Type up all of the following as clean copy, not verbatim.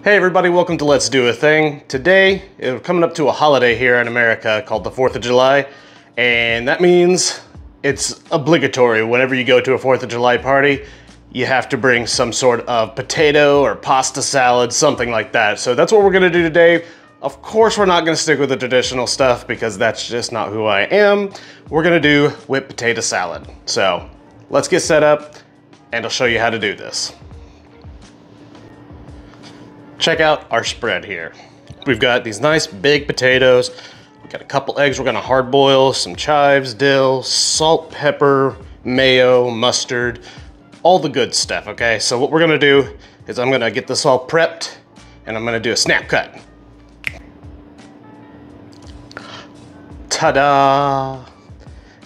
Hey everybody, welcome to Let's Do a Thing. Today, we're coming up to a holiday here in America called the 4th of July, and that means it's obligatory whenever you go to a 4th of July party, you have to bring some sort of potato or pasta salad, something like that. So that's what we're gonna do today. Of course, we're not gonna stick with the traditional stuff because that's just not who I am. We're gonna do whipped potato salad. So let's get set up and I'll show you how to do this. Check out our spread here. We've got these nice big potatoes. We've got a couple eggs we're gonna hard boil, some chives, dill, salt, pepper, mayo, mustard, all the good stuff, okay? So what we're gonna do is I'm gonna get this all prepped and I'm gonna do a snap cut. Ta-da!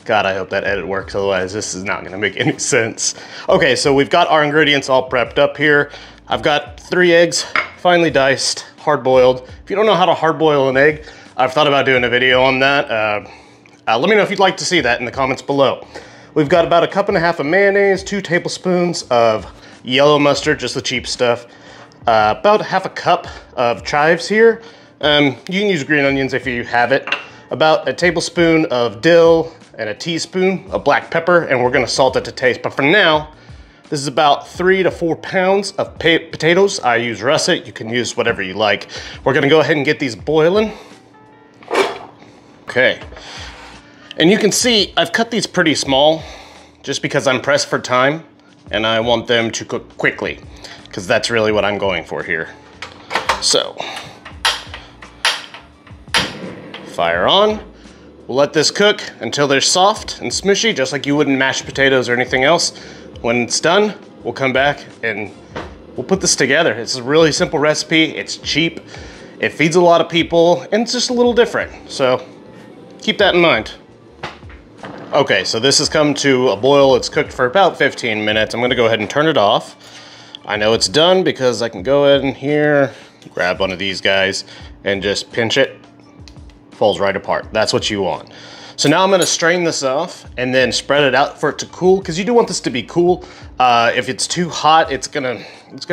God, I hope that edit works, otherwise this is not gonna make any sense. Okay, so we've got our ingredients all prepped up here. I've got 3 eggs, finely diced, hard-boiled. If you don't know how to hard-boil an egg, I've thought about doing a video on that. Let me know if you'd like to see that in the comments below. We've got about 1.5 cups of mayonnaise, 2 tablespoons of yellow mustard, just the cheap stuff. About 1/2 cup of chives here. You can use green onions if you have it. About 1 tablespoon of dill and 1 teaspoon of black pepper, and we're gonna salt it to taste. But for now, this is about 3 to 4 pounds of potatoes. I use russet, you can use whatever you like. We're gonna go ahead and get these boiling. Okay. And you can see I've cut these pretty small just because I'm pressed for time and I want them to cook quickly because that's really what I'm going for here. So, fire on. We'll let this cook until they're soft and smushy, just like you would in mashed potatoes or anything else. When it's done, we'll come back and we'll put this together. It's a really simple recipe, it's cheap, it feeds a lot of people, and it's just a little different. So keep that in mind. Okay, so this has come to a boil. It's cooked for about 15 minutes. I'm gonna go ahead and turn it off. I know it's done because I can go ahead in here, grab one of these guys, and just pinch it. Falls right apart. That's what you want. So now I'm gonna strain this off and then spread it out for it to cool, because you do want this to be cool. If it's too hot, it's gonna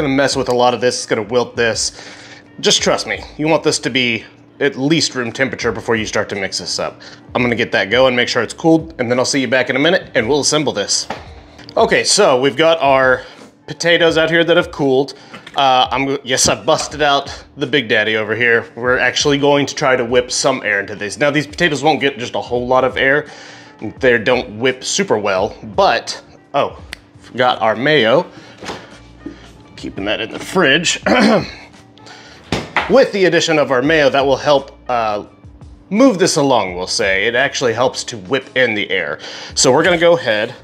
mess with a lot of this. It's gonna wilt this. Just trust me, you want this to be at least room temperature before you start to mix this up. I'm gonna get that going, make sure it's cooled, and then I'll see you back in a minute and we'll assemble this. Okay, so we've got our potatoes out here that have cooled. Yes, I busted out the Big Daddy over here. We're actually going to try to whip some air into these. Now, these potatoes won't get just a whole lot of air. They don't whip super well, but, oh, forgot our mayo. Keeping that in the fridge. With the addition of our mayo, that will help move this along, we'll say. It actually helps to whip in the air. So we're gonna go ahead,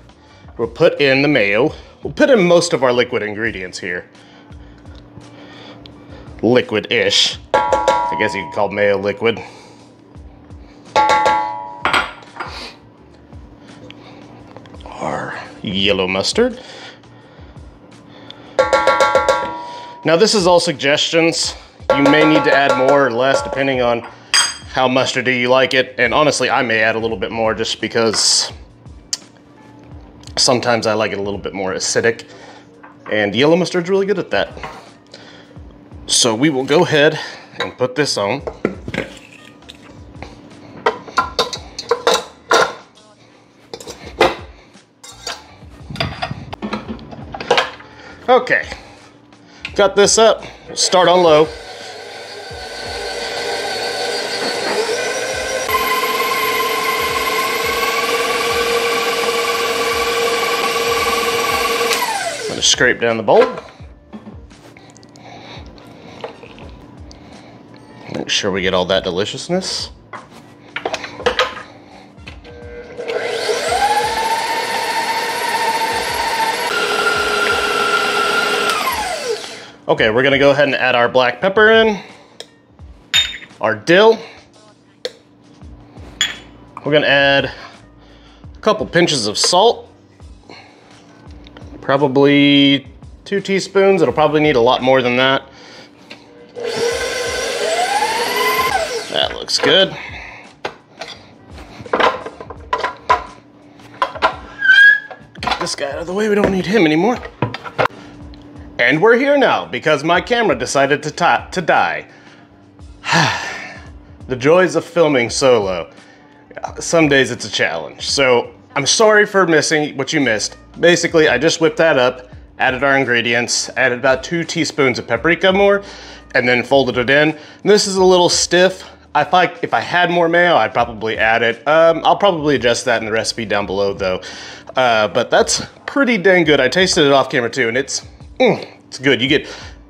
we'll put in the mayo. We'll put in most of our liquid ingredients here. Liquid-ish. I guess you could call mayo liquid. Our yellow mustard. Now this is all suggestions. You may need to add more or less depending on how mustardy you like it. And honestly, I may add a little bit more just because sometimes I like it a little bit more acidic. And yellow mustard's really good at that. So we will go ahead and put this on. Okay, got this up. Start on low. I'm gonna scrape down the bowl. Make sure we get all that deliciousness. Okay, we're gonna go ahead and add our black pepper in, our dill. We're gonna add a couple pinches of salt, probably 2 teaspoons. It'll probably need a lot more than that. That looks good. Get this guy out of the way, we don't need him anymore. And we're here now because my camera decided to die. The joys of filming solo. Some days it's a challenge. So I'm sorry for missing what you missed. Basically, I just whipped that up, added our ingredients, added about 2 teaspoons of paprika more, and then folded it in. And this is a little stiff. If I had more mayo, I'd probably add it. I'll probably adjust that in the recipe down below though. But that's pretty dang good. I tasted it off camera too, and it's good. You get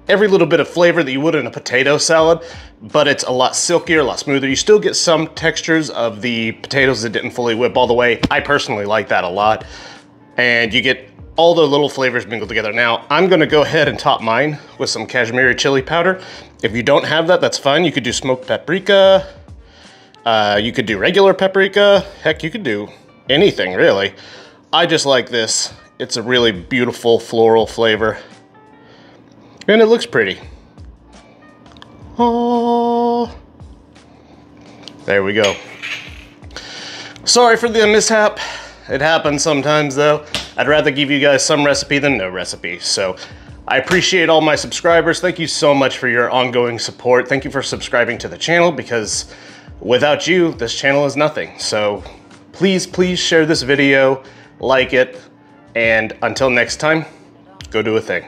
every little bit of flavor that you would in a potato salad, but it's a lot silkier, a lot smoother. You still get some textures of the potatoes that didn't fully whip all the way. I personally like that a lot. And you get all the little flavors mingled together. Now, I'm gonna go ahead and top mine with some Kashmiri chili powder. If you don't have that, that's fine. You could do smoked paprika. You could do regular paprika. Heck, you could do anything, really. I just like this. It's a really beautiful floral flavor. And it looks pretty. Oh, there we go. Sorry for the mishap. It happens sometimes though. I'd rather give you guys some recipe than no recipe. So I appreciate all my subscribers. Thank you so much for your ongoing support. Thank you for subscribing to the channel, because without you, this channel is nothing. So please share this video, like it, and until next time, go do a thing.